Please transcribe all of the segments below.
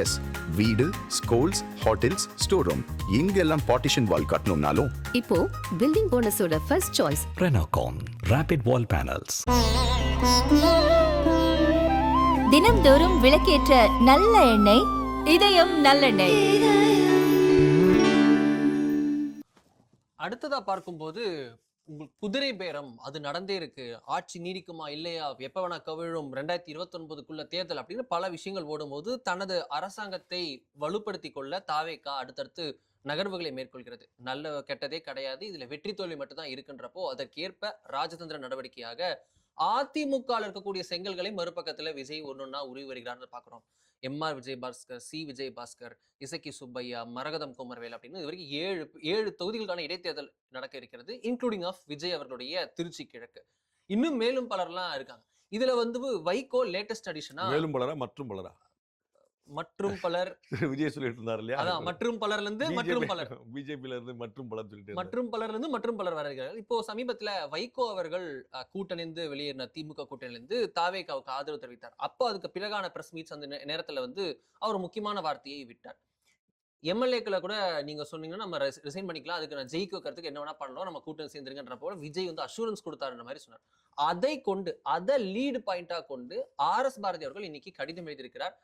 S, வீடு, schools, hotels, store room இங்கெல்லாம் partition wall கட்டணும்னாலும் இப்போ பில்டிங் போனஸோட first choice Renocon Rapid Wall Panels. தினம்தோறும் விளக்கேற்ற நல்ல எண்ணெய் இதயம் நல்லெண்ணெய். அடுத்ததா பார்க்கும்போது உங்களுக்கு குதிரை பேரம் அது நடந்தே இருக்கு. ஆட்சி நீடிக்குமா இல்லையா, எப்ப வேணா கவிழும், 2029க்குள்ள தேர்தல் அப்படின்னு பல விஷயங்கள் ஓடும்போது தனது அரசாங்கத்தை வலுப்படுத்தி கொள்ள தாவேகா அடுத்தடுத்து நகர்வுகளை மேற்கொள்கிறது. நல்ல கெட்டதே கிடையாது, இதுல வெற்றி தோல்வி மட்டும்தான் இருக்குன்றப்போ அதற்கேற்ப ராஜதந்திர நடவடிக்கையாக அதிமுக இருக்கக்கூடிய செங்கல்களை மறுபக்கத்துல விஜய் ஒன்னொன்னா உருவி வருகிறார்னு பாக்குறோம். எம்ஆர் விஜயபாஸ்கர், சி விஜயபாஸ்கர், இசக்கி சுப்பையா, மரகதம் குமரவேல் அப்படின்னு இது வரைக்கும் ஏழு தொகுதிகளுக்கான இடைத்தேர்தல் நடக்க இருக்கிறது, இன்க்ளூடிங் ஆஃப் விஜய் அவர்களுடைய திருச்சி கிழக்கு. இன்னும் மேலும் பலர்லாம் இருக்காங்க. இதுல வைகோ லேட்டஸ்ட் அடிஷனா மேலும் பலரா மற்றும் பலரா மற்றும் பலர் விஜய் சொல்லிட்டு இருந்தார் இல்லையா, அதான் மற்றும் பலர்ல இருந்து மற்றும் பலர், பிஜேபியில இருந்து மற்றும் பலர் சொல்லிட்டு மற்றும் பலர்ல இருந்து மற்றும் பலர் வருகிறார்கள். இப்போ சமீபத்துல வைகோ அவர்கள் கூட்டணிந்து வெளியேறின திமுக கூட்டணியிலிருந்து தாவேகாவுக்கு ஆதரவு தெரிவித்தார். அப்போ அதுக்கு பிறகான பிரஸ் மீட்ஸ் அந்த நேரத்துல அவர் முக்கியமான வார்த்தையை விட்டார். எம்எல்ஏக்களை கூட நீங்க சொன்னீங்கன்னா நம்ம ரிசைன் பண்ணிக்கலாம், அதுக்கு நான் ஜெயிக்க வைக்கிறதுக்கு என்ன வேணா பண்ணலாம், நம்ம கூட்டணி சேர்ந்துருங்கன்ற விஜய் அஷூரன்ஸ் கொடுத்தாருன்ற மாதிரி சொன்னார். அதை லீடு பாயிண்டா கொண்டு RS பாரதி அவர்கள் இன்னைக்கு கடிதம் எழுதியிருக்கிறார்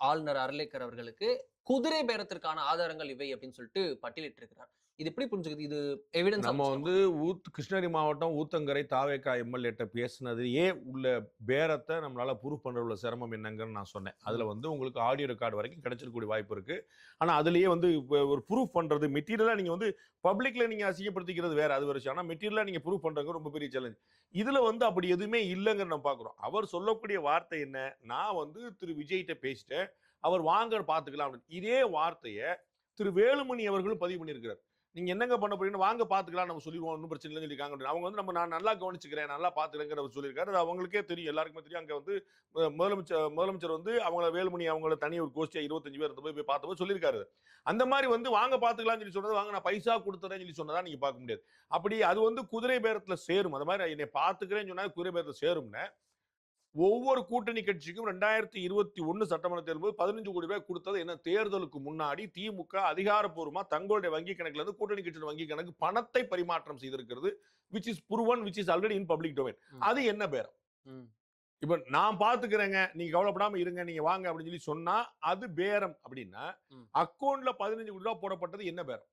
ஆளுநர் அர்லேக்கர் அவர்களுக்கு. குதிரை பேரத்திற்கான ஆதாரங்கள் இவை அப்படின்னு சொல்லிட்டு பட்டியலிட்டு இருக்கிறார். இது எப்படி புரிஞ்சுக்குது? இது எவிடன்ஸ். நம்ம கிருஷ்ணகிரி மாவட்டம் ஊத்தங்கரை தாவேகா எம்எல்ஏட்ட பேசினது உள்ள பேரத்தை நம்மளால ப்ரூவ் பண்ற உள்ள சிரமம் என்னங்கன்னு நான் சொன்னேன். அதுல உங்களுக்கு ஆடியோ ரெக்கார்டு வரைக்கும் கிடைச்சிருக்கக்கூடிய வாய்ப்பு இருக்கு. ஆனா அதுலயே ஒரு ப்ரூவ் பண்றது மெட்டீரியலா நீங்க பப்ளிக்ல நீங்க அசிங்கப்படுத்திக்கிறது வேற, அது விஷயம். ஆனா மெட்டீரியலா நீங்க ப்ரூவ் பண்றது ரொம்ப பெரிய சேலஞ்ச். இதுல அப்படி எதுவுமே இல்லைங்கிற நம்ம பாக்குறோம். அவர் சொல்லக்கூடிய வார்த்தை என்ன, நான் திரு விஜய்கிட்ட பேசிட்டேன், அவர் வாங்க பாத்துக்கலாம் அப்படின்னு. இதே வார்த்தையை திரு வேலுமணி அவர்களும் பதிவு பண்ணியிருக்கிறார். நீங்க என்னங்க பண்ண போறீங்க, வாங்க பாத்துக்கலாம், நம்ம சொல்லிடுவோம், ஒன்றும் பிரச்சனை இல்லைன்னு சொல்லியிருக்காங்க. அவங்க நான் நல்லா கவனிச்சுக்கிறேன், நல்லா பாத்துக்கிறேங்கிற சொல்லியிருக்காரு. அது அவங்களுக்கே தெரியும், எல்லாருக்குமே தெரியும். அங்க முதலமைச்சர் அவங்கள வேலுமணி அவங்கள தனி ஒரு கோஷ்டியா 25 பேர் போய் பார்த்தபோது சொல்லியிருக்காரு. அந்த மாதிரி வாங்க பாத்துக்கலாம்னு சொல்லி சொன்னது, வாங்க நான் பைசா கொடுத்துறேன்னு சொல்லி சொன்னதா நீங்க பார்க்க முடியாது. அப்படி அது குதிரை பேரத்துல சேரும். அது மாதிரி என்னை பாத்துக்கிறேன்னு சொன்னா குதிரை பேரத்துல சேரும்னு ஒவ்வொரு கூட்டணி கட்சிக்கும் 2021 சட்டமன்ற தேர்தல் 15 கோடி ரூபாய் கொடுத்தது என்ன, தேர்தலுக்கு முன்னாடி திமுக அதிகாரப்பூர்வமா தங்களுடைய வங்கி கணக்குல இருந்து கூட்டணி கட்சியோட வங்கி கணக்கு பணத்தை பரிமாற்றம் செய்திருக்கிறது, which is proven, which is already in public domain. அது என்ன பேரம்? இப்ப நான் பாத்துக்கிறேங்க, நீங்க கவலைப்படாம இருங்க, நீங்க வாங்க அப்படின்னு சொல்லி சொன்னா அது பேரம். அப்படின்னா அக்கௌண்ட்ல 15 கோடி ரூபாய் போடப்பட்டது என்ன பேரம்?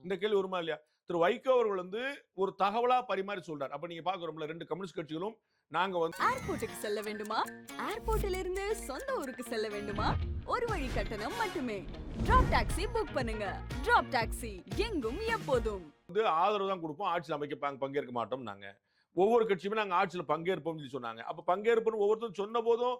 இந்த கேள்வி வருமா இல்லையா? திரு வைகோ அவர்கள் ஒரு தகவலா பரிமாறி சொல்றாரு. அப்ப நீங்க பாக்குறோம்ல, 2 கம்யூனிஸ்ட் கட்சிகளும் நாங்க ஏர்போர்ட்டுக்கு செல்ல வேண்டுமா, ஏர்போர்ட்ல இருந்து சொந்த ஊருக்கு செல்ல வேண்டுமா, ஒரு வழி கட்டணம் மட்டுமே. டிராப் டாக்ஸி புக் பண்ணுங்க. டிராப் டாக்ஸி எங்கும் எப்போதும். ஆதரவு தான் கொடுப்போம், ஆட்சியில் பங்கேற்க மாட்டோம். நாங்க ஒவ்வொரு கட்சியுமே நாங்க ஆட்சியில் பங்கேற்போம் சொல்லி சொன்னாங்க. அப்ப பங்கேற்போம் ஒவ்வொருத்தரும் சொன்ன போதும்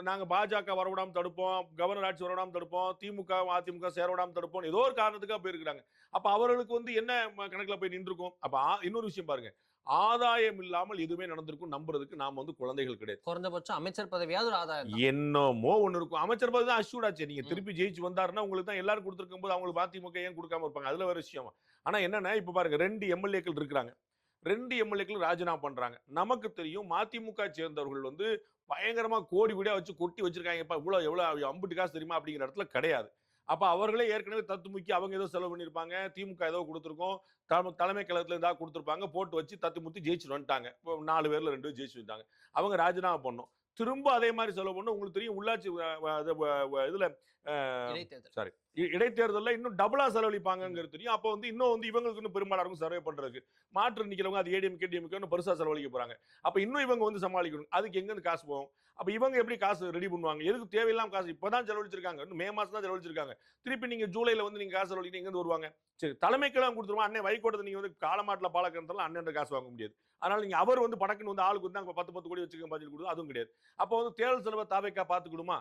நாங்க பாஜக வரவிடாம தடுப்போம், கவர்னர் ஆட்சி வரவிடாம தடுப்போம், திமுக அதிமுக சேரவிடாம தடுப்போம், ஏதோ ஒரு காரணத்துக்காக போயிருக்கிறாங்க. அப்ப அவர்களுக்கு என்ன கணக்குல போய் நின்றுக்கும். அப்ப இன்னொரு விஷயம் பாருங்க, ஆதாயம் இல்லாமல் எதுவுமே நடந்திருக்கும் நம்புறதுக்கு நாம குழந்தைகள் கிடையாது. குறைந்தபட்சம் அமைச்சர் பதவியாவது ஒரு ஆதாயம் என்னமோ ஒண்ணு இருக்கும். அமைச்சர் பதவி தான் அஷ்யூர்டாச்சு. நீங்க திருப்பி ஜெயிச்சு வந்தாருன்னா உங்களுக்கு தான் எல்லாரும் கொடுத்துருக்கும் போது அவங்களுக்கு அதிமுக ஏன் கொடுக்காம இருப்பாங்க, அதுல வேற விஷயம். ஆனா என்னன்னா, இப்ப பாருங்க, 2 எம்எல்ஏக்கள் இருக்கிறாங்க, 2 எம்எல்ஏக்கள் ராஜினாமா பண்றாங்க. நமக்கு தெரியும் மதிமுக சேர்ந்தவர்கள் பயங்கரமா கோடி கோடியா வச்சு கொட்டி வச்சிருக்காங்க. எவ்வளவு அம்புட்டு காசு தெரியுமா அப்படிங்கிற இடத்துல கிடையாது. அப்ப அவர்களே ஏற்கனவே தத்துமுக்கி அவங்க ஏதோ செலவு பண்ணிருப்பாங்க, திமுக ஏதோ கொடுத்துருக்கோம், தலைமை கழகத்துல ஏதாவது கொடுத்துருப்பாங்க, போட்டு வச்சு தத்துமுத்தி ஜெயிச்சு வந்துட்டாங்க. 4 பேர்ல 2 ஜெயிச்சு வந்துட்டாங்க. அவங்க ராஜினாமா பண்ணோம், திரும்ப அதே மாதிரி செலவு பண்ணும். உங்களுக்கு தெரியும், உள்ளாட்சி இதுல சாரி இடைத்தேர்தலில் இன்னும் டபுளா செலவழிப்பாங்கிறது தெரியும். அப்போ இன்னும் இவங்களுக்கு இன்னும் பெரும்பாலும் சர்வே பண்றதுக்கு மாற்று நிக்கிறவங்க அது ஏடிஎம்கே டிஎம்கே பெருசா செலவழிக்க போறாங்க. அப்ப இன்னும் இவங்க சமாளிக்கணும். அதுக்கு எங்க காசு போகும்? அப்ப இவங்க எப்படி காசு ரெடி பண்ணுவாங்க? எதுக்கு தேவையில்லாம காசு இப்பதான் செலவழிச்சிருக்காங்க, மே மாசம் தான் செலவழிச்சிருக்காங்க. திருப்பி நீங்க ஜூலைல நீங்க காசு செலவழிக்க எங்க வருவாங்க? சரி, தலைமைக்கெல்லாம் கொடுத்துருவோம். அண்ணன் வைகோட்டத்தை நீங்க காலமாட்டில் பாலக்கறதுல அண்ணன் காசு வாங்க முடியாது. அதனால நீங்க அவர் படக்குன்னு ஆளுக்கு 10 கோடி வச்சுக்க பதில் கொடுத்து அதுவும் கிடையாது. அப்போ தேர்தல் செலவை தாவேக்கா பாத்துக்கிடுமா?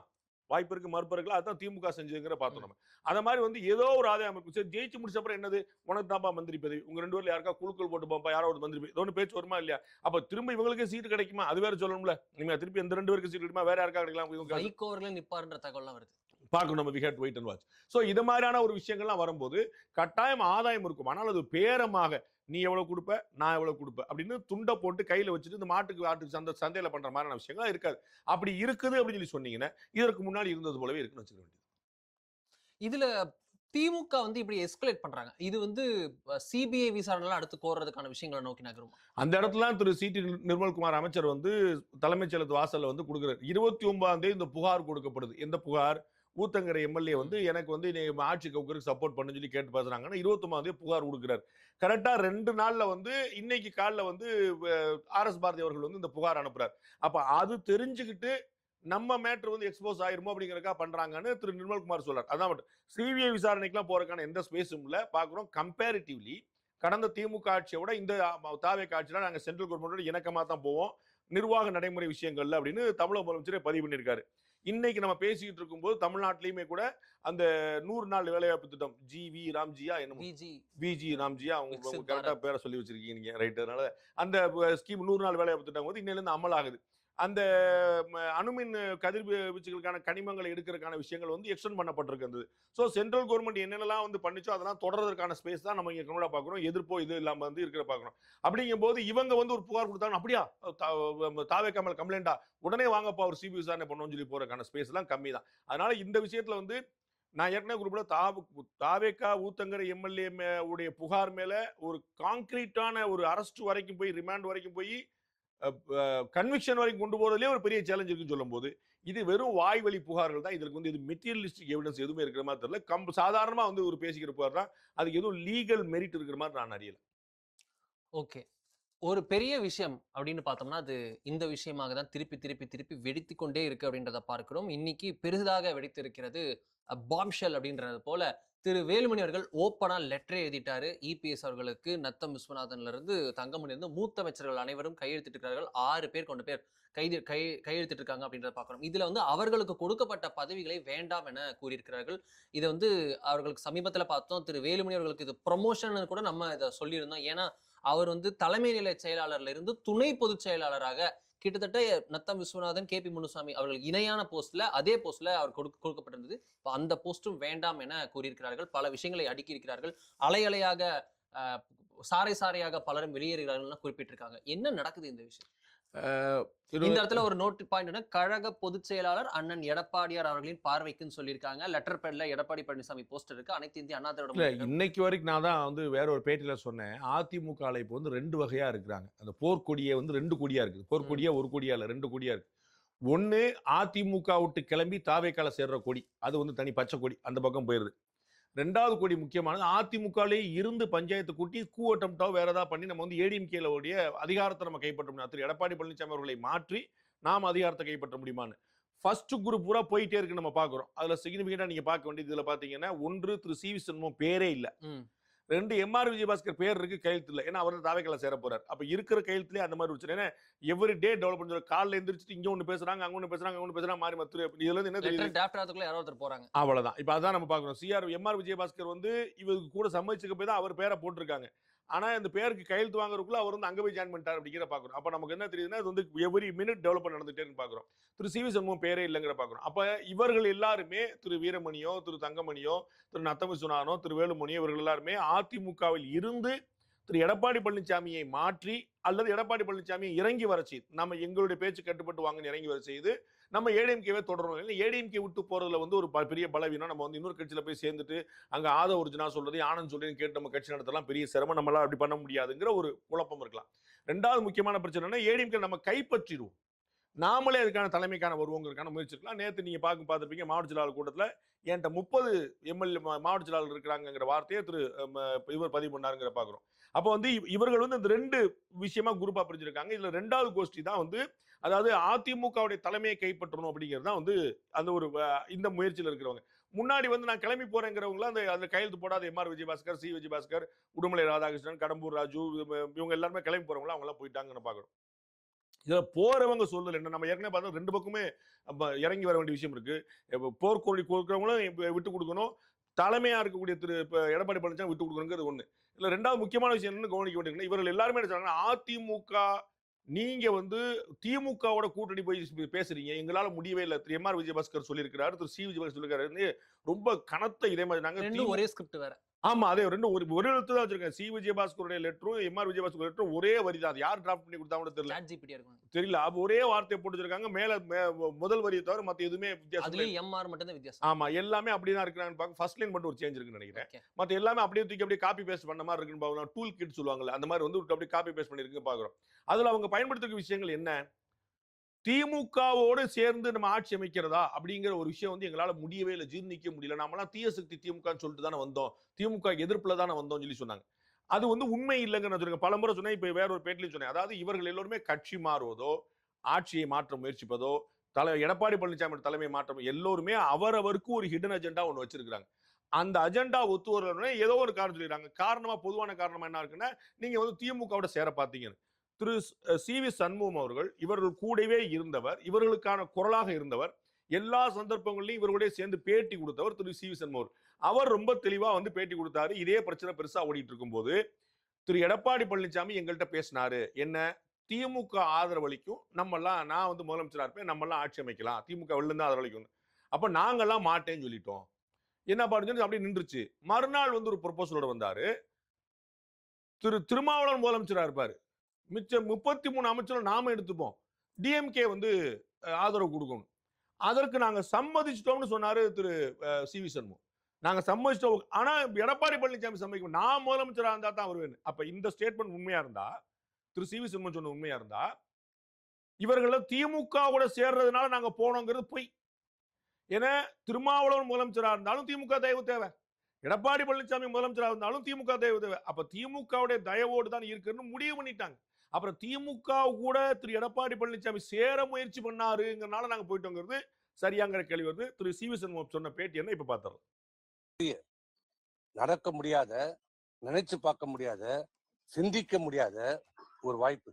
வாய்ப்பு இருக்கு, மறுப்பு இருக்குல்ல. அதுதான் திமுக செஞ்சுங்கிற பார்த்தோம் நம்ம. அத மாதிரி ஏதோ ஒரு ஆதாயம் இருக்கும். சரி, ஜெயிச்சு முடிச்ச அப்புறம் என்னது, உனக்கு தான்ப்பா மந்திரி பதவி, உங்க 2 பேர்ல யாருக்கா குழுக்கள் போட்டு போப்பா, யாரோ ஒரு மந்திரி பதவி பேச்சு வருமா இல்லையா? அப்ப திரும்ப இவங்களுக்கு சீட்டு கிடைக்குமா? அது வேற சொல்லணும்ல. நீங்க திருப்பி இந்த 2 பேருக்கு சீட்டு கிடைக்குமா, வேற யாருக்கா கிடைக்கலாம்? வைகோ அவர்களே நிப்பாருன்ற தகவல்லாம் வருது. பார்க்கணும், நம்ம we have to wait and watch. So இது மாதிரியான ஒரு விஷயங்கள்லாம் வரும்போது கட்டாயம் ஆதாயம் இருக்கும். ஆனால் அது பேரமாக நீ எவ்வளவு கொடுப்ப, நான் எவ்வளவு கொடுப்பேன் அப்படின்னு துண்டை போட்டு கையில வச்சுட்டு இந்த ஆட்டுக்கு சந்தையில பண்ற மாதிரியான விஷயங்கள் இருக்காது. அப்படி இருக்குது அப்படின்னு சொல்லி சொன்னீங்கன்னா இதற்கு முன்னாடி இருந்தது போலவே இருக்குன்னு வச்சுக்க வேண்டியது. இதுல திமுக வந்து இப்படி எஸ்கலேட் பண்றாங்க. இது வந்து சிபிஐ விசாரணை அடுத்து கோர்றதுக்கான விஷயங்களை நோக்கி நகரும். அந்த இடத்துல திரு சி.டி. நிர்மல்குமார் அமைச்சர் வந்து தலைமைச் செயலகத்து வாசல்ல வந்து கொடுக்குறாரு. 29ஆம் தேதி இந்த புகார் கொடுக்கப்படுது. எந்த புகார்? ஊத்தங்கரை எம்எல்ஏ வந்து எனக்கு வந்து ஆட்சி கவுக்கருக்கு சப்போர்ட் பண்ணு சொல்லி கேட்டு பேசுறாங்கன்னா 29ஆம் தேதி புகார் கொடுக்குறாரு. கரெக்டா 2 நாள்ல வந்து இன்னைக்கு காலைல வந்து ஆர்.எஸ். பாரதி அவர்கள் வந்து இந்த புகார் அனுப்புறாரு. அப்ப அது தெரிஞ்சுக்கிட்டு நம்ம மேட்டர் வந்து எக்ஸ்போஸ் ஆயிருமோ அப்படிங்கறக்கா பண்றாங்கன்னு திரு நிர்மல்குமார் சொல்றாரு. அதான் சிபிஐ விசாரணைக்கெல்லாம் போறதுக்கான எந்த ஸ்பேஸும் இல்ல. பாக்குறோம் கம்பேரிட்டிவ்லி கடந்த திமுக ஆட்சியோட இந்த தாவேக ஆட்சியில நாங்க சென்ட்ரல் கவர்மெண்டோட இணக்கமா தான் போவோம் நிர்வாக நடைமுறை விஷயங்கள்ல அப்படின்னு தமிழக முதலமைச்சரே பதிவு பண்ணியிருக்காரு. இன்னைக்கு நம்ம பேசிக்கிட்டு இருக்கும்போது தமிழ்நாட்டிலயுமே கூட அந்த 100 நாள் வேலைவாய்ப்பு திட்டம் ஜி.வி. ராம்ஜியா என்னமோ விஜி ராம்ஜியா அவங்க கரெக்டா பேரை சொல்லி வச்சிருக்கீங்க நீங்க ரைட். அதனால அந்த ஸ்கீம் 100 நாள் வேலைவாய்ப்பு திட்டம் வந்து இன்னையில இருந்து அமலாகுது. அந்த அணுமின் கதிர்வீச்சுகளுக்கான கனிமங்களை எடுக்கிறதுக்கான விஷயங்கள் வந்து எக்ஸ்டெண்ட் பண்ணப்பட்டிருக்கு. ஸோ சென்ட்ரல் கவர்மெண்ட் என்னென்னலாம் வந்து பண்ணிச்சோ அதெல்லாம் தொடர்றதுக்கான ஸ்பேஸ் தான் நம்ம இங்க கனடா பார்க்குறோம். எதிர்ப்போ இது இல்லாம வந்து இருக்கிற பார்க்குறோம். அப்படிங்கும் போது இவங்க வந்து ஒரு புகார் கொடுத்தாங்க, அப்படியா தாவேகா மேல கம்ப்ளைண்டா, உடனே வாங்கப்பா ஒரு சிபி விசாரணை பண்ணணும்னு சொல்லி போறதுக்கான ஸ்பேஸ் எல்லாம் கம்மி தான். அதனால இந்த விஷயத்துல வந்து நான் ஏற்கனவே குறிப்பிட தாவேகா ஊத்தங்கரை எம்எல்ஏ உடைய புகார் மேல ஒரு கான்கிரீட்டான ஒரு அரெஸ்ட் வரைக்கும் போய் ரிமாண்ட் வரைக்கும் போய் கன்விக்ஷன் வரைக்கும் கொண்டு போறதுலேயே ஒரு பெரிய சேலஞ்ச் இருக்குன்னு சொல்லும் போது இது வெறும் வாய்வழி புகார்கள் தான். இதுக்கு வந்து இது மெட்டீரியலிஸ்டிக் எவிடன்ஸ் எதுவுமே இருக்கிற மாதிரி தெரியல. சாதாரணமா வந்து ஒரு பேசிக்கிற புகார் தான். அதுக்கு எதுவும் லீகல் மெரிட் இருக்கிற மாதிரி நான் அறியல. ஓகே, ஒரு பெரிய விஷயம் அப்படின்னு பார்த்தோம்னா அது இந்த விஷயமாக தான் திருப்பி திருப்பி திருப்பி வெடித்து கொண்டே இருக்கு அப்படின்றத பார்க்கிறோம். இன்னைக்கு பெரிதாக வெடித்து இருக்கிறது பாம்ஷெல் அப்படின்றது போல திரு வேலுமணி அவர்கள் ஓப்பனா லெட்டரே எழுதிட்டாரு. இபிஎஸ் அவர்களுக்கு, நத்தம் விஸ்வநாதன்ல இருந்து தங்கமணி இருந்து மூத்த அமைச்சர்கள் அனைவரும் கையெழுத்திட்டிருக்கிறார்கள். 6 பேர் கொண்ட பேர் கையெழுத்திட்டு இருக்காங்க அப்படின்றத பார்க்கணும். இதுல வந்து அவர்களுக்கு கொடுக்கப்பட்ட பதவிகளை வேண்டாம் என கூறியிருக்கிறார்கள். இதை வந்து அவர்களுக்கு சமீபத்துல பார்த்தோம், திரு வேலுமணி அவர்களுக்கு இது ப்ரொமோஷன் கூட நம்ம இதை சொல்லியிருந்தோம். ஏன்னா அவர் வந்து தலைமை நிலை செயலாளர்ல இருந்து துணை பொதுச் செயலாளராக கிட்டத்தட்ட நத்தம் விஸ்வநாதன், கே.பி. முனுசாமி அவர்கள் இணையான போஸ்ட்ல அதே போஸ்ட்ல அவர் கொடுக்கப்பட்டிருந்தது. அந்த போஸ்டும் வேண்டாம் என கூறியிருக்கிறார்கள். பல விஷயங்களை அடுக்கி இருக்கிறார்கள். அலை அலையாக சாறை சாறையாக பலரும் வெளியேறுகிறார்கள் குறிப்பிட்டிருக்காங்க. என்ன நடக்குது இந்த விஷயம்? இந்த இடத்துல ஒரு நோட் பாயிண்ட், கழக பொதுச் செயலாளர் அண்ணன் எடப்பாடியார் அவர்களின் பார்வைக்குன்னு சொல்லியிருக்காங்க. லெட்டர் பேட்ல எடப்பாடி பழனிசாமி போஸ்டர் இருக்கு. அனைத்து இந்திய அண்ணா திராவிட இன்னைக்கு வரைக்கும் நான் தான் வந்து வேற ஒரு பேட்டியில சொன்னேன், அதிமுக இப்போ வந்து 2 வகையா இருக்கிறாங்க. அந்த போர்க்கொடியே வந்து 2 கொடியா இருக்குது. போர்க்கொடியா ஒரு கொடியா இல்ல, 2 கொடியா இருக்கு. ஒண்ணு அதிமுக விட்டு கிளம்பி தாவேக்கால சேர்ற கொடி, அது வந்து தனி பச்சை கொடி, அந்த பக்கம் போயிருது. 2வது கொடி முக்கியமானது, அதிமுகலே இருந்து பஞ்சாயத்து கூட்டி கூட்டம்டோ வேற ஏதாவது பண்ணி நம்ம வந்து ஏடிஎம்கேல உடைய அதிகாரத்தை நம்ம கைப்பற்ற முடியும். திரு எடப்பாடி பழனிசாமி அவர்களை மாற்றி நாம் அதிகாரத்தை கைப்பற்ற முடியுமான்னு ஃபர்ஸ்ட் குரூப் பூரா போயிட்டே இருக்கு நம்ம பாக்குறோம். அதுல சிக்னிபிகண்டா நீங்க பார்க்க வேண்டியது இதுல பாத்தீங்கன்னா 1 திரு சி.வி. சண்முகம் பேரே இல்ல. 2 எம்.ஆர். விஜயபாஸ்கர் பேர் இருக்கு, கையெழுத்து இல்லை. ஏன்னா அவர் தாவேக்கால சேர போறாரு. அப்ப இருக்கிற கையெழுத்துலேயே அந்த மாதிரி வச்சு, ஏன்னா எவ்ரி டே டெவலப் பண்ணி காலைல எந்திரிச்சிட்டு இங்க ஒண்ணு பேசுறாங்க, அங்க ஒண்ணு பேசுறாங்க, அங்க ஒண்ணு பேசுறாங்க, மாறி மத்து. இதுல இருந்து என்ன தெரியுது, யாரோ ஒருத்தர் போறாங்க, அவ்வளவுதான். இப்ப அதான் நம்ம பாக்குறோம். எம்.ஆர். விஜயபாஸ்கர் வந்து இவருக்கு கூட சம்மதிச்சுக்க போய் தான் அவர் பேரை போட்டிருக்காங்க. ஆனா இந்த பேருக்கு கையெழுத்து வாங்குறதுக்குள்ள அவர் வந்து அங்க போய் ஜாயின் பண்ணிட்டார் அப்படிங்கிற பாக்குறோம். அப்ப நமக்கு என்ன தெரியுதுன்னா இது வந்து எவ்ரி மினிட் டெவலப்மெண்ட் நடந்துட்டே இருக்கு பாக்குறோம். திரு சி.வி. சண்முகம் பேரே இல்லைங்கிற பாக்குறோம். அப்ப இவர்கள் எல்லாருமே திரு வீரமணியோ, திரு தங்கமணியோ, திரு நத்தம் விஸ்வநாதனோ, திரு வேலுமணியோ, இவர்கள் எல்லாருமே அதிமுகவில் இருந்து திரு எடப்பாடி பழனிசாமியை மாற்றி அல்லது எடப்பாடி பழனிசாமியை இறங்கி வர செய்து, நம்ம எங்களுடைய பேச்சு கட்டுப்பட்டு வாங்கன்னு இறங்கி வர செய்து நம்ம ஏடிஎம்கேவே தொடரணும். இல்லை ஏடிஎம்கே விட்டு போறதுல வந்து ஒரு பெரிய பலவீனம். நம்ம வந்து இன்னொரு கட்சியில போய் சேர்ந்துட்டு அங்க ஒரிஜினா சொல்றது ஆனந்த் சொல்றேன்னு கேட்டு நம்ம கட்சி நடத்தலாம், பெரிய சிரமம், நம்மளால அப்படி பண்ண முடியாதுங்கிற ஒரு குழப்பம் இருக்கலாம். 2வது முக்கியமான பிரச்சனை, ஏடிஎம்கே நம்ம கைப்பற்றிடுவோம், நாமளே அதுக்கான தலைமைக்கான வருவோங்கிறதுக்கான முயற்சி இருக்கலாம். நேற்று நீங்க பார்த்துருப்பீங்க மாவட்ட செயலாளர் கூட்டத்தில் என்கிட்ட 30 எம்எல்ஏ மாவட்ட செயலாளர் இருக்கிறாங்கிற வார்த்தையை திரு இவர் பதிவு பண்ணாருங்கிற பாக்குறோம். அப்போ வந்து இவர்கள் வந்து இந்த 2 விஷயமா குரூப்பா பிரிஞ்சிருக்காங்க. இதுல 2வது கோஷ்டி தான் வந்து, அதாவது அதிமுகவுடைய தலைமையை கைப்பற்றணும் அப்படிங்கிறது தான் வந்து அந்த ஒரு இந்த முயற்சியில் இருக்கிறவங்க. முன்னாடி வந்து நான் கிளம்பி போறேங்கிறவங்கள அந்த கையெழுத்து போடாத எம்.ஆர். விஜயபாஸ்கர், சி. விஜயபாஸ்கர், உடுமலை ராதாகிருஷ்ணன், கடம்பூர் ராஜு, இவங்க எல்லாருமே கிளம்பி போறவங்களா அவங்க எல்லாம் போயிட்டாங்கன்னு பாக்குறோம். இதுல போறவங்க சொல்லுது என்ன, நம்ம ஏற்கனவே பார்த்தோம் 2 பக்கமே இறங்கி வர வேண்டிய விஷயம் இருக்கு. போர்க்கொடி கொடுக்கிறவங்களும் விட்டு கொடுக்கணும், தலைமையா இருக்கக்கூடிய திரு எடப்பாடி பழனிசாமி விட்டு கொடுக்கணுங்கிறது ஒண்ணு. இதுல 2வது முக்கியமான விஷயம் என்னன்னு கவனிக்க வேண்டியது, இவர்கள் எல்லாருமே என்ன சொல்றாங்க, அதிமுக நீங்க வந்து திமுகவோட கூட்டணி போய் பேசுறீங்க, எங்களால முடியவே இல்லை. திரு எம்.ஆர். விஜயபாஸ்கர் சொல்லியிருக்கிறாரு, திரு சி. விஜயபாஸ்கர் சொல்லியிருக்காரு, ரொம்ப கனத்த இதே மாதிரி நாங்க ஒரே ஸ்கிரிப்ட் வேற ஆமா, அதே ஒரு எழுத்து தான் வச்சிருக்கேன். சி விஜயபாஸ்கருடைய லெட்டரும் எம்ஆர் விஜயபாஸ்கர் லெட்டரும் ஒரே வரி தான். அது யார் டிராஃப்ட் பண்ணி கொடுத்தாங்கன்னு தெரியல. சாட் ஜிபிடி இருக்கும். தெரியல. அப்ப ஒரே வார்த்தையை போட்டு வச்சிருக்காங்க. மேல முதல் வரியை தவிர மத்த எதுவுமே வித்தியாசம் இல்லை. அதுலயும் எம்ஆர் மட்டும் தான் வித்தியாசம். ஆமா, எல்லாமே அப்படிதான் இருக்கிறான்னு பார்க்க ஃபர்ஸ்ட் லைன் மட்டும் ஒரு சேஞ்ச் இருக்குன்னு நினைக்கிறேன். Okay. மத்த எல்லாமே அப்படியே தூக்கி அப்படியே காப்பி பேஸ்ட் பண்ண மாதிரி இருக்குன்னு பார்க்கலாம். டூல் கிட் சொல்லுவாங்கல்ல, அந்த மாதிரி வந்து அப்படியே காப்பி பேஸ்ட் பண்ணிருக்குன்னு பார்க்குறோம். அதுல அவங்க பயன்படுத்திருக்க விஷயங்கள் என்ன? திமுகவோடு சேர்ந்து நம்ம ஆட்சி அமைக்கிறதா அப்படிங்கிற ஒரு விஷயம் வந்து எங்களால முடியவே இல்லை, ஜீர்ணிக்க முடியல. நாமெல்லாம் தீய சக்தி திமுகன்னு சொல்லிட்டு தானே வந்தோம், திமுக எதிர்ப்புல தானே வந்தோம்னு சொல்லி சொன்னாங்க. அது வந்து உண்மை இல்லைங்கன்னு வச்சிருக்கேன். பல முறை சொன்னேன், இப்ப வேற ஒரு பேட்டிலையும் சொன்னேன். அதாவது இவர்கள் எல்லோருமே கட்சி மாறுவதோ, ஆட்சியை மாற்ற முயற்சிப்பதோ, எடப்பாடி பழனிசாமி தலைமை மாற்றம், எல்லோருமே அவரவருக்கு ஒரு ஹிடன் அஜெண்டா ஒண்ணு வச்சிருக்காங்க. அந்த அஜெண்டா ஒத்து வரணும்னா ஏதோ ஒரு காரணம் சொல்லிடுறாங்க. காரணமா, பொதுவான காரணமா என்ன இருக்குன்னா, நீங்க வந்து திமுகவோட சேர பாத்தீங்க. திரு சி.வி. சண்முகம் அவர்கள் இவர்கள் கூடவே இருந்தவர், இவர்களுக்கான குரலாக இருந்தவர், எல்லா சந்தர்ப்பங்களிலும் இவர்களுடைய சேர்ந்து பேட்டி கொடுத்தவர் திரு சி.வி. சண்முகம். அவர் ரொம்ப தெளிவா வந்து பேட்டி கொடுத்தாரு. இதே பிரச்சனை பெருசா ஓடிட்டு இருக்கும்போது திரு எடப்பாடி பழனிசாமி எங்கள்கிட்ட பேசினாரு. என்ன? திமுக ஆதரவளிக்கும், நம்மெல்லாம், நான் வந்து முதலமைச்சரா இருப்பேன், நம்மெல்லாம் ஆட்சி அமைக்கலாம், திமுக வெளில இருந்து ஆதரவளிக்கும். அப்ப நாங்கெல்லாம் மாட்டேன்னு சொல்லிட்டோம். என்ன பாருங்க, அப்படியே நின்றுச்சு. மறுநாள் வந்து ஒரு ப்ரொபோசலோட வந்தாரு. திரு திருமாவளவன் முதலமைச்சரா இருப்பாரு, மிச்சம் 33 அமைச்சரும் நாம எடுத்துப்போம், டிஎம்கே வந்து ஆதரவு கொடுக்கணும், அதற்கு நாங்க சம்மதிச்சிட்டோம்னு சொன்னாரு திரு சி.வி. சண்முகம். நாங்க சம்மதிச்சிட்டோம், ஆனா எடப்பாடி பழனிசாமி சம்மதிக்கும், நான் முதலமைச்சரா இருந்தா தான் வருவேன். அப்ப இந்த ஸ்டேட்மெண்ட் உண்மையா இருந்தா, திரு சி.வி. சண்முகம் சொன்ன உண்மையா இருந்தா, இவர்கள் திமுகவோட சேர்றதுனால நாங்க போனோங்கிறது பொய். ஏன்னா திருமாவளவன் முதலமைச்சரா இருந்தாலும் திமுக தயவு தேவை, எடப்பாடி பழனிசாமி முதலமைச்சரா இருந்தாலும் திமுக தயவு தேவை. அப்ப திமுகவுடைய தயவோடு தான் இருக்குன்னு முடிவு பண்ணிட்டாங்க. அப்புறம் திமுக கூட திரு எடப்பாடி பழனிசாமி சேர முயற்சி பண்ணாருங்கிறனால நாங்க போயிட்டோங்கிறது சரியாங்கிற கேள்வி வருது. திரு சி.வி. சண்முகம் சொன்ன பேட்டி என்ன இப்ப பாத்துறோம். நடக்க முடியாத, நினைச்சு பார்க்க முடியாத, சிந்திக்க முடியாத ஒரு வாய்ப்பு.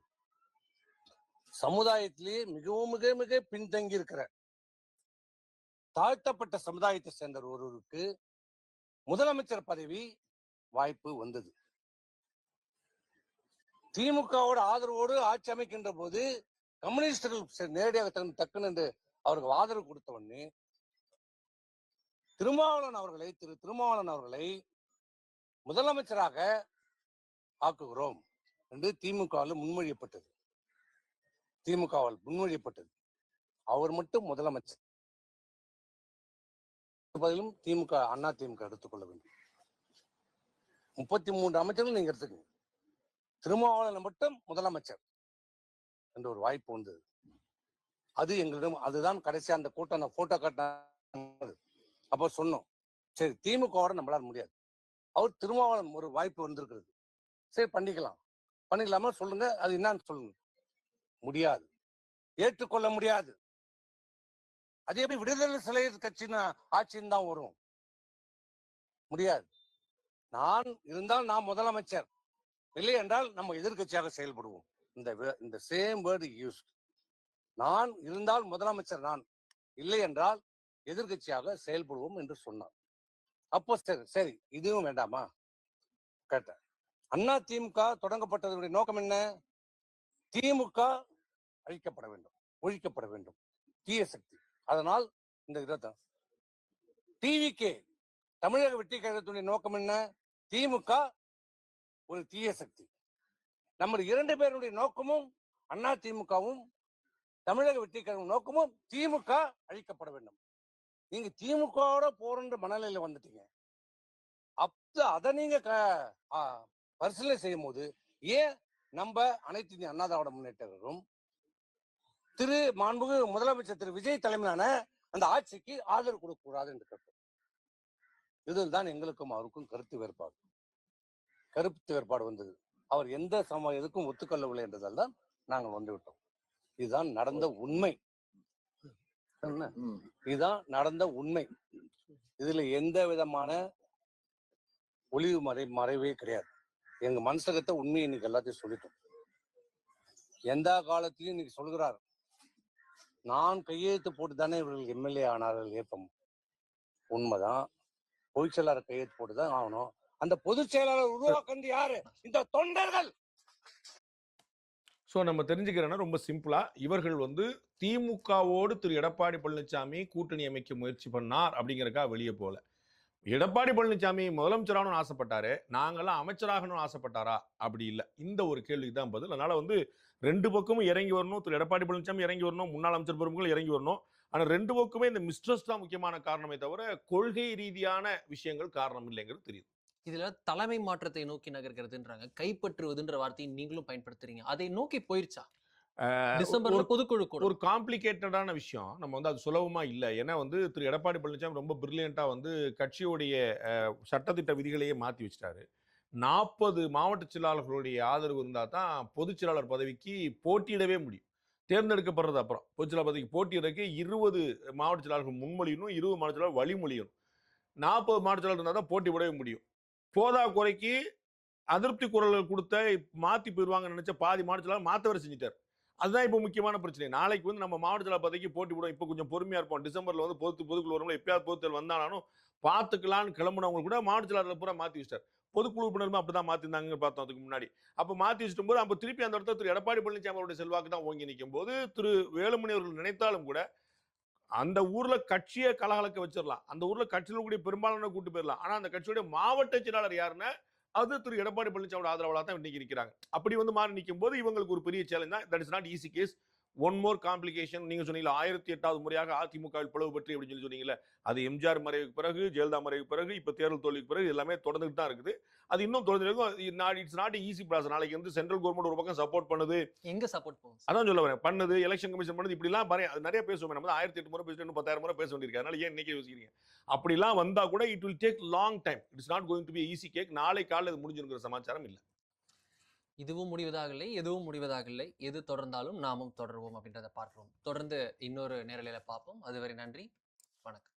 சமுதாயத்திலேயே மிகவும் மிக மிக பின்தங்கி இருக்கிற தாழ்த்தப்பட்ட சமுதாயத்தை சேர்ந்த ஒருவருக்கு முதலமைச்சர் பதவி வாய்ப்பு வந்தது. திமுகவோட ஆதரவோடு ஆட்சி அமைக்கின்ற போது கம்யூனிஸ்டர்கள் நேரடியாக டக்குன்னு என்று அவருக்கு ஆதரவு கொடுத்த உடனே திரு திருமாவளவன் அவர்களை முதலமைச்சராக ஆக்குகிறோம் என்று திமுகவால் முன்மொழியப்பட்டது. அவர் மட்டும் முதலமைச்சர் பதிலும் திமுக, அண்ணா திமுக எடுத்துக்கொள்ள வேண்டும். 33 அமைச்சர்கள் நீங்க எடுத்துக்கங்க, திருமாவளவன் மட்டும் முதலமைச்சர் என்ற ஒரு வாய்ப்பு வந்தது. அது எங்களிடம், அதுதான் கடைசி அந்த கூட்டம், அந்த போட்டோ காட்டினது. அப்ப சொன்னோம், சரி திமுகவோட நம்மளால முடியாது, அவர் திருமாவளவன் ஒரு வாய்ப்பு வந்திருக்கிறது, சரி பண்ணிக்கலாமா சொல்லுங்க, அது என்னன்னு சொல்லுங்க. முடியாது, ஏற்றுக்கொள்ள முடியாது. அதே எப்படி விடுதலை சிறுத்தைகள் கட்சியின் ஆட்சின்னு தான் வரும், முடியாது. நான் இருந்தால் நான் முதலமைச்சர், இல்லை என்றால் நம்ம எதிர்கட்சியாக செயல்படுவோம். இந்த சேம் வேர்டு யூஸ். நான் இருந்தால் முதலமைச்சர் நான், இல்லை என்றால் எதிர்கட்சியாக செயல்படுவோம் என்று சொன்னார். அப்போ சரி இதுவும் வேண்டாமா கேட்டேன். அண்ணா திமுக தொடங்கப்பட்டதனுடைய நோக்கம் என்ன? திமுக அழிக்கப்பட வேண்டும், ஒழிக்கப்பட வேண்டும், தீய சக்தி. அதனால் இந்த இதான் டிவிகே, தமிழக வெற்றி கழகத்துடைய நோக்கம் என்ன? திமுக ஒரு தீய சக்தி. நம்ம 2 பேருடைய நோக்கமும், அண்ணா திமுகவும் தமிழக வெற்றி கழகம் நோக்கமும் திமுக அழிக்கப்பட வேண்டும். நீங்க திமுகவோட போறன்ற மனநிலையில வந்துட்டீங்க. அதை நீங்க பரிசீலனை செய்யும் போது ஏன் நம்ம அனைத்து இந்திய அண்ணா திராவிட முன்னேற்ற கழகம் திரு மாண்புமிகு முதலமைச்சர் திரு விஜய் தலைமையிலான அந்த ஆட்சிக்கு ஆதரவு கொடுக்க கூடாது என்று கேட்டோம். இதுதான் எங்களுக்கும் அவருக்கும் கருத்து வேறுபாடு வந்தது. அவர் எந்த இதுக்கும் ஒத்துக்கொள்ளவில்லை என்றதால் தான் நாங்கள் வந்து விட்டோம். இதுதான் நடந்த உண்மை. இதுதான் நடந்த உண்மை. இதுல எந்த விதமான ஒளிவு மறைவே கிடையாது. எங்க மனசகத்தை உண்மையை இன்னைக்கு எல்லாத்தையும் சொல்லிட்டோம். எந்த காலத்திலையும் இன்னைக்கு சொல்கிறார், நான் கையெழுத்து போட்டு தானே இவர்கள் எம்எல்ஏ ஆனார்கள். ஏற்பம் உண்மைதான், பொதுச் செயலாளர் கையெழுத்து போட்டுதான் ஆகணும். அந்த பொதுச் செயலாளர் உருவாக்குறது யாரு? இந்த தொண்டர்கள். ஸோ நம்ம தெரிஞ்சுக்கிறோன்னா ரொம்ப சிம்பிளா, இவர்கள் வந்து திமுகவோடு திரு எடப்பாடி பழனிசாமி கூட்டணி அமைக்க முயற்சி பண்ணார் அப்படிங்கிறக்கா வெளியே போல. எடப்பாடி பழனிசாமி முதலமைச்சராகணும்னு ஆசைப்பட்டாரு, நாங்கெல்லாம் அமைச்சராகணும்னு ஆசைப்பட்டாரா? அப்படி இல்ல. இந்த ஒரு கேள்விக்கு தான் பதில். அதனால வந்து 2 பக்கமும் இறங்கி வரணும். திரு எடப்பாடி பழனிசாமி இறங்கி வரணும். முன்னாள் அமைச்சர் பெருமக்கள் இறங்கி வரணும். ஆனா 2 பக்கமே இந்த மிஸ்ட்ரஸ்ட் தான் முக்கியமான காரணமே தவிர, கொள்கை ரீதியான விஷயங்கள் காரணம் இல்லைங்கிறது தெரியுது. இதுல தலைமை மாற்றத்தை நோக்கி நகர்கிறதுன்றாங்க. கைப்பற்றுவதுன்ற வார்த்தையை நீங்களும் பயன்படுத்துறீங்க. அதை நோக்கி போயிருச்சா? டிசம்பர்ல பொதுக்குழு கூட. ஒரு காம்ப்ளிகேட்டடான விஷயம். நம்ம வந்து அது சுலபமா இல்ல. ஏன்னா வந்து திரு எடப்பாடி பழனிசாமி ரொம்ப பிரில்லியன்ட்டா வந்து கட்சியுடைய சட்டதிட்ட விதிகளையே மாத்தி வச்சுட்டாரு. 40 மாவட்ட செயலாளர்களுடைய ஆதரவு இருந்தா தான் பொதுச் செயலாளர் பதவிக்கு போட்டியிடவே முடியும். தேர்ந்தெடுக்கப்படுறது அப்புறம். பொதுச் செயலாளர் பதவிக்கு போட்டியிடறதுக்கு 20 மாவட்ட செயலாளர்கள் முன்மொழியணும், 20 மாவட்ட செயலாளர் வழிமொழியணும். 40 மாவட்ட செயலாளர் இருந்தா தான் போட்டி விடவே முடியும். போதா குறைக்கு அதிருப்தி குரல்கள் கொடுத்த மாத்தி போயிருவாங்கன்னு நினைச்ச பாதி மாவட்ட செயலாளர் மாத்த வேற செஞ்சுட்டார். அதுதான் இப்போ முக்கியமான பிரச்சனை. நாளைக்கு வந்து நம்ம மாவட்ட செயலாளர் பதவிக்கு போட்டி விடுவோம். இப்போ கொஞ்சம் பொறுமையா இருப்போம். டிசம்பர்ல வந்து பொதுக்குழு வரும்போது எப்பயாவது பொதுத்தேர்தல் வந்தாலும் பார்த்துக்கலான்னு கிளம்புனவங்க கூட மாவட்ட செயலாளர் பூரா மாத்தி வச்சிட்டார். பொதுக்குழு உறுப்பினரும் அப்படிதான் மாத்திருந்தாங்க பார்த்தோம் அதுக்கு முன்னாடி. அப்ப மாத்தி வச்சிட்டும் போது அப்ப திருப்பி அந்த இடத்துல திரு எடப்பாடி பழனிசாமி அவருடைய செல்வாக்கு தான் ஓங்கி நிற்கும் போது திரு வேலுமணி அவர்கள் நினைத்தாலும் கூட அந்த ஊர்ல கட்சியை கலகலக்க வச்சிடலாம். அந்த ஊர்ல கட்சியில் கூடிய பெரும்பாலான கூட்டு போயிடலாம். ஆனா அந்த கட்சியுடைய மாவட்ட செயலாளர் யாருன்னா அது திரு எடப்பாடி பழனிசாமி ஆதரவாளா தான் இன்னைக்கு நிற்கிறாங்க. அப்படி வந்து மாறி நிற்கும் போது இவங்களுக்கு ஒரு பெரிய சேலஞ்ச் தான். That is not easy case. One more complication. நீங்க சொன்னீங்க 1008வது முறையாக அதிமுகவில் பிளவு பற்றி அப்படின்னு சொன்னீங்கல்ல, அது எம்ஜிஆர் மறைவுக்கு பிறகு, ஜெயலலிதா மறைவுக்கு பிறகு, இப்ப தேர்தல் தோல்விக்கு பிறகு எல்லாமே தொடர்ந்துட்டு தான் இருக்குது. அது இன்னும் தொடர்ந்து இட்ஸ் நாட் ஈஸி ப்ராசஸ். நாளைக்கு வந்து சென்ட்ரல் கவர்மெண்ட் ஒரு பக்கம் சப்போர்ட் பண்ணுது. எங்க சப்போர்ட் போகும்? அதான் சொல்ல வரேன். பண்ணுது, எலெக்ஷன் கமிஷன் பண்ணுது, இப்படிலாம் நிறைய பேசுவோம். நம்ம 1008 முறை பேசிட்டு இன்னும் 10,000 முறை பேச வேண்டியிருக்கு. அதனால ஏன் இன்னைக்கு யோசிக்கிறீங்க? அப்படிலாம் வந்தா கூட it will take long time. It's not going to be easy cake. நாளை காலையில் இது முடிஞ்சிருக்கிற சமாச்சாரம் இல்லை. இதுவும் முடிவதாக இல்லை, எதுவும் முடிவதாக இல்லை. எது தொடர்ந்தாலும் நாமும் தொடருவோம் அப்படின்றத பார்க்கிறோம். தொடர்ந்து இன்னொரு நேரலையில பார்ப்போம். அதுவரை நன்றி, வணக்கம்.